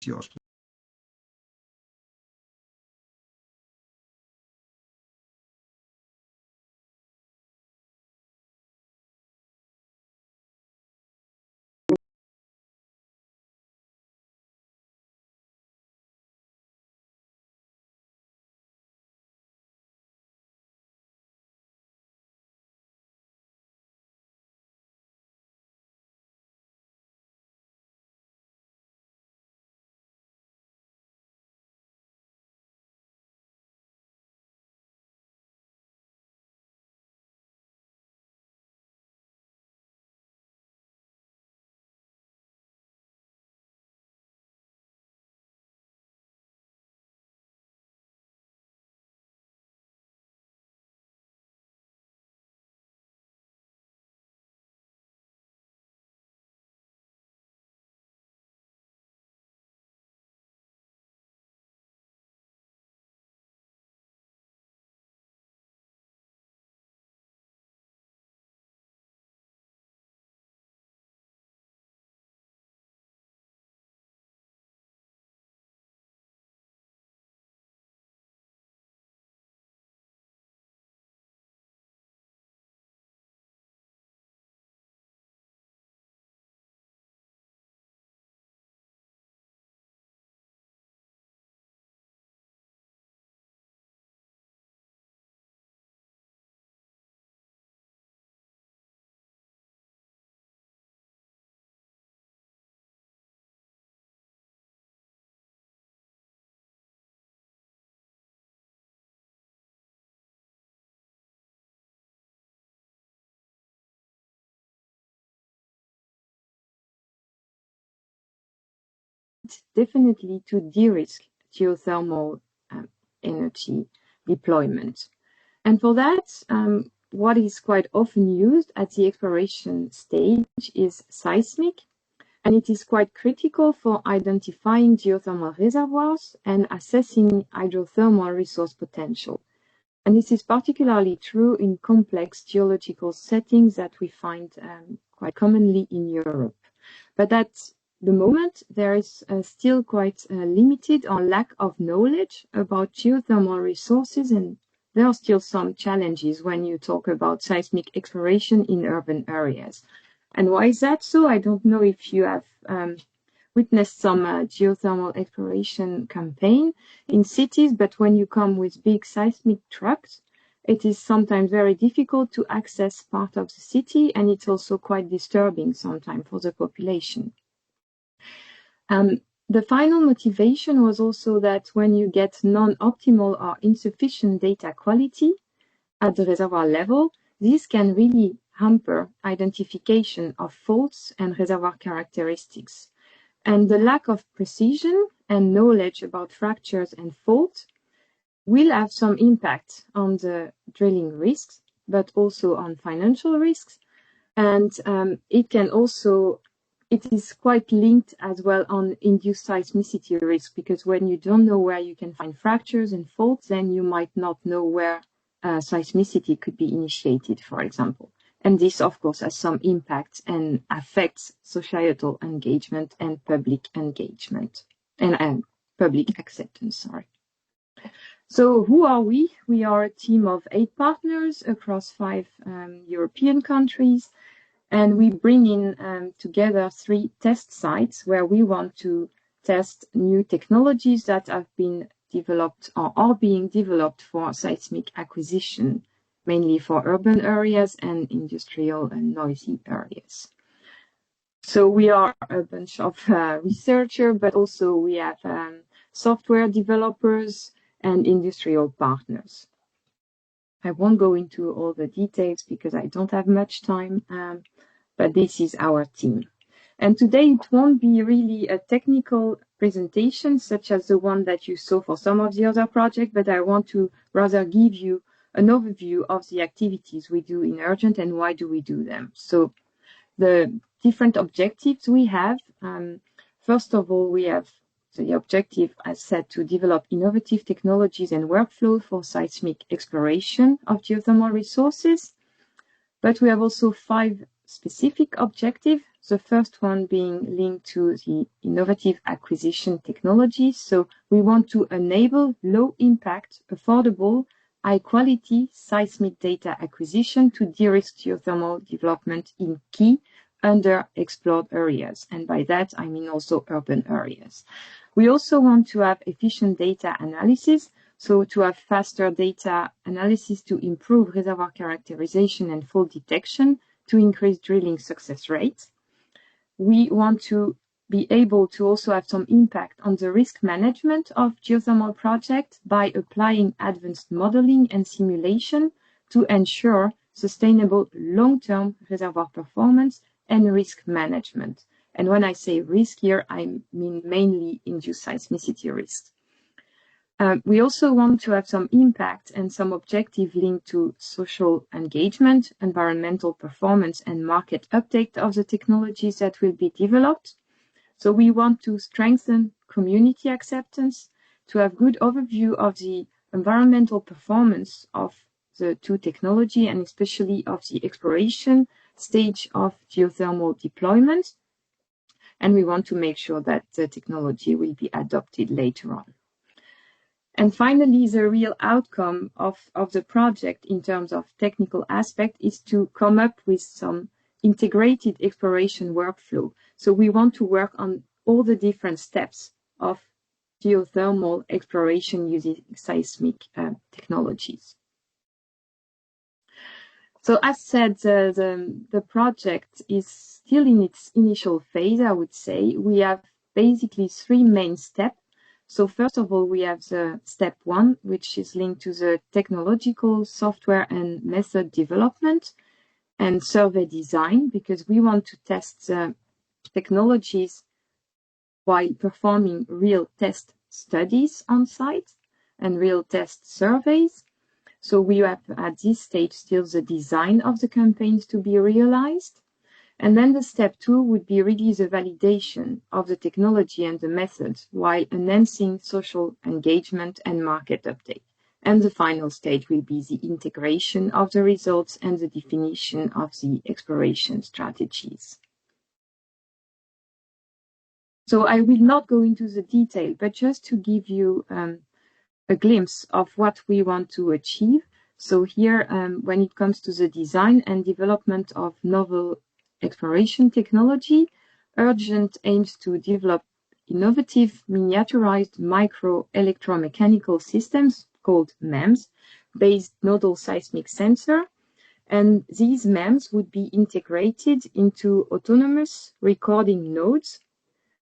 yours. Definitely to de-risk geothermal energy deployment. And for that, what is quite often used at the exploration stage is seismic, and it is quite critical for identifying geothermal reservoirs and assessing hydrothermal resource potential. And this is particularly true in complex geological settings that we find quite commonly in Europe. But at the moment, there is still quite limited or lack of knowledge about geothermal resources, and there are still some challenges when you talk about seismic exploration in urban areas. And why is that so? I don't know if you have witnessed some geothermal exploration campaign in cities, but when you come with big seismic trucks, it is sometimes very difficult to access part of the city, and it's also quite disturbing sometimes for the population. The final motivation was also that when you get non-optimal or insufficient data quality at the reservoir level, this can really hamper identification of faults and reservoir characteristics. And the lack of precision and knowledge about fractures and faults will have some impact on the drilling risks, but also on financial risks. And it is quite linked as well on induced seismicity risk, because when you don't know where you can find fractures and faults, then you might not know where seismicity could be initiated, for example. And this, of course, has some impact and affects societal engagement and public engagement and public acceptance, sorry. So who are we? We are a team of 8 partners across 5 European countries. And we bring in together 3 test sites where we want to test new technologies that have been developed or are being developed for seismic acquisition, mainly for urban areas and industrial and noisy areas. So we are a bunch of researchers, but also we have software developers and industrial partners. I won't go into all the details because I don't have much time. But this is our team. And today it won't be really a technical presentation such as the one that you saw for some of the other projects, but I want to rather give you an overview of the activities we do in Urgent and why do we do them. So the different objectives we have, first of all, we have the objective, as said, to develop innovative technologies and workflows for seismic exploration of geothermal resources. But we have also 5 specific objectives The first one being linked to the innovative acquisition technologies. So we want to enable low impact, affordable, high quality seismic data acquisition to de-risk geothermal development in key underexplored areas. And by that, I mean also urban areas. We also want to have efficient data analysis, so to have faster data analysis to improve reservoir characterization and fault detection to increase drilling success rates. We want to be able to also have some impact on the risk management of geothermal projects by applying advanced modeling and simulation to ensure sustainable long-term reservoir performance and risk management. And when I say risk here, I mean mainly induced seismicity risks. We also want to have some impact and some objective linked to social engagement, environmental performance, and market uptake of the technologies that will be developed. So we want to strengthen community acceptance, to have good overview of the environmental performance of the two technology and especially of the exploration stage of geothermal deployment. And we want to make sure that the technology will be adopted later on. And finally, the real outcome of the project in terms of technical aspect is to come up with some integrated exploration workflow. So we want to work on all the different steps of geothermal exploration using seismic technologies. So as said, the project is still in its initial phase, I would say. We have basically three main steps. So first of all, we have the step one, which is linked to the technological software and method development and survey design, because we want to test the technologies while performing real test studies on site and real test surveys. So we have at this stage still the design of the campaigns to be realized. And then the step two would be really the validation of the technology and the methods while enhancing social engagement and market uptake. And the final stage will be the integration of the results and the definition of the exploration strategies. So I will not go into the detail, but just to give you a glimpse of what we want to achieve. So here, when it comes to the design and development of novel exploration technology, Urgent aims to develop innovative miniaturized micro-electromechanical systems called MEMS, based nodal seismic sensor. And these MEMS would be integrated into autonomous recording nodes.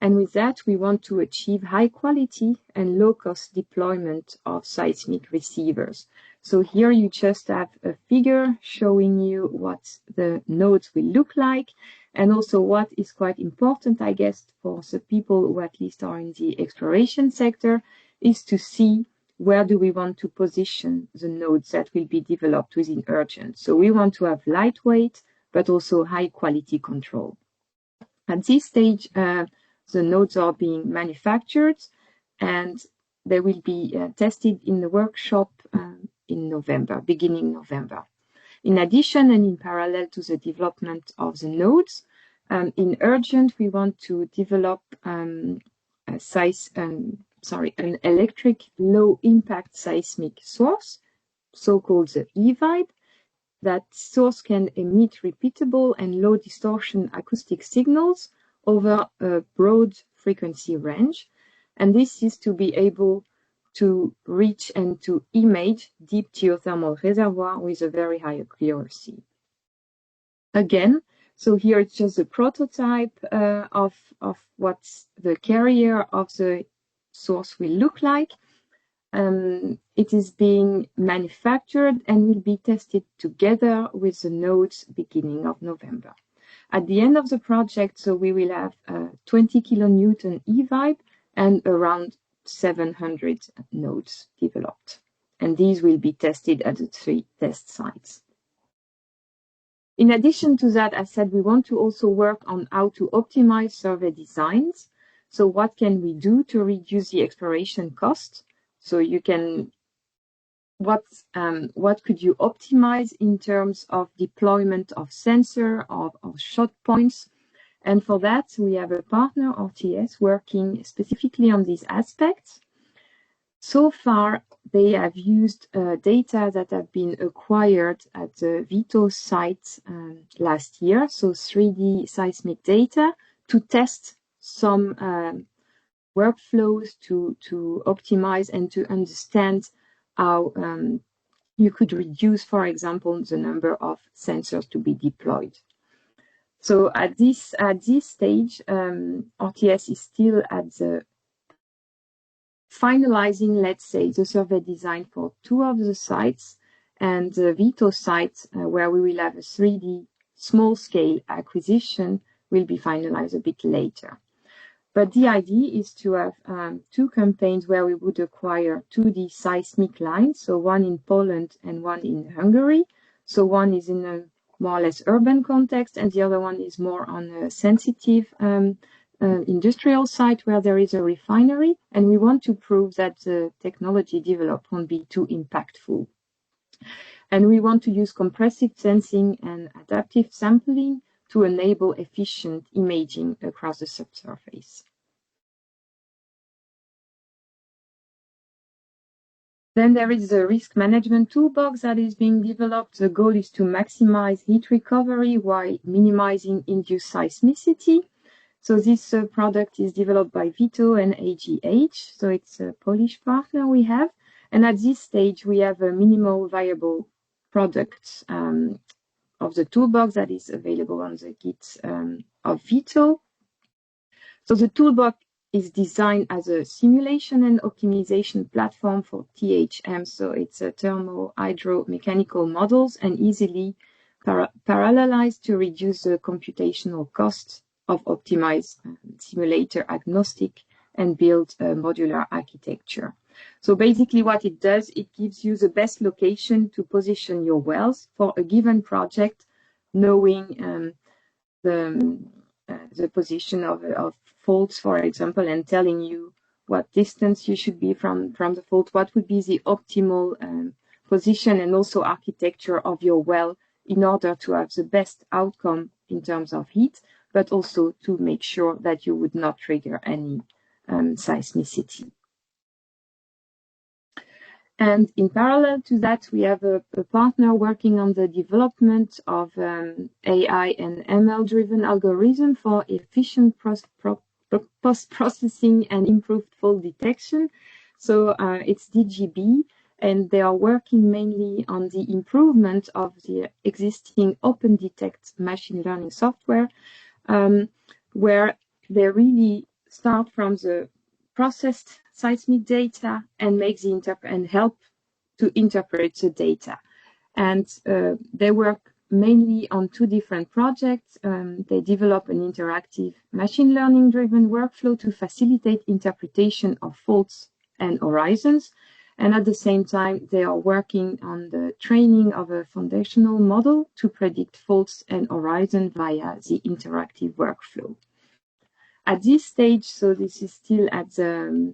And with that, we want to achieve high quality and low cost deployment of seismic receivers. So here you just have a figure showing you what the nodes will look like, and also what is quite important, I guess, for the people who at least are in the exploration sector, is to see where do we want to position the nodes that will be developed within Urgent. So we want to have lightweight, but also high quality control. At this stage, the nodes are being manufactured and they will be tested in the workshop in November, beginning November. In addition and in parallel to the development of the nodes, in Urgent, we want to develop an electric low impact seismic source, so-called the eVibe. That source can emit repeatable and low distortion acoustic signals over a broad frequency range. And this is to be able to reach and to image deep geothermal reservoir with a very high accuracy. Again, so here it's just a prototype of what the carrier of the source will look like. It is being manufactured and will be tested together with the nodes beginning of November. At the end of the project, so we will have 20 kilonewton eVibe and around 700 nodes developed. And these will be tested at the 3 test sites. In addition to that, I said we want to also work on how to optimize survey designs. So what can we do to reduce the exploration cost? So you can, what could you optimize in terms of deployment of sensor, of shot points, And for that, we have a partner, RTS, working specifically on these aspects. So far, they have used data that have been acquired at the VITO site last year, so 3D seismic data, to test some workflows to optimize and to understand how you could reduce, for example, the number of sensors to be deployed. So at this stage, RTS is still at the finalizing, let's say, the survey design for 2 of the sites, and the VITO site, where we will have a 3D small-scale acquisition, will be finalized a bit later. But the idea is to have 2 campaigns where we would acquire 2D seismic lines, so one in Poland and one in Hungary. So one is in a more or less urban context, and the other one is more on a sensitive industrial site where there is a refinery, and we want to prove that the technology developed won't be too impactful. And we want to use compressive sensing and adaptive sampling to enable efficient imaging across the subsurface. Then there is a risk management toolbox that is being developed. The goal is to maximize heat recovery while minimizing induced seismicity. So this product is developed by VITO and AGH, so it's a Polish partner we have. And at this stage, we have a minimal viable product of the toolbox that is available on the Git of VITO. So the toolbox is designed as a simulation and optimization platform for THM, so it's a thermal hydromechanical models and easily parallelized to reduce the computational costs of optimized simulator agnostic and build a modular architecture. So basically what it does, it gives you the best location to position your wells for a given project, knowing the position of faults, for example, and telling you what distance you should be from the fault, what would be the optimal position and also architecture of your well in order to have the best outcome in terms of heat, but also to make sure that you would not trigger any seismicity. And in parallel to that, we have a partner working on the development of AI and ML-driven algorithm for efficient post-processing and improved fault detection. So it's DGB, and they are working mainly on the improvement of the existing OpenDetect machine learning software, where they really start from the processed seismic data and make and help to interpret the data. And they work mainly on 2 different projects. They develop an interactive machine learning driven workflow to facilitate interpretation of faults and horizons. And at the same time, they are working on the training of a foundational model to predict faults and horizon via the interactive workflow. At this stage, so this is still at the,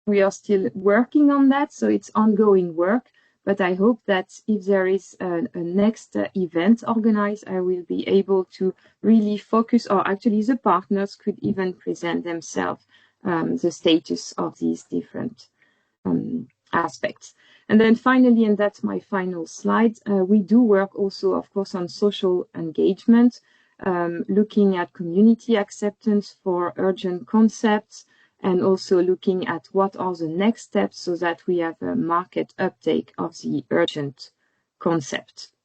we are still working on that, so it's ongoing work, but I hope that if there is a next event organized, I will be able to really focus, or actually the partners could even present themselves the status of these different aspects. And then finally, and that's my final slide, we do work also, of course, on social engagement, looking at community acceptance for urgent concepts, and also looking at what are the next steps so that we have a market uptake of the urgent concept.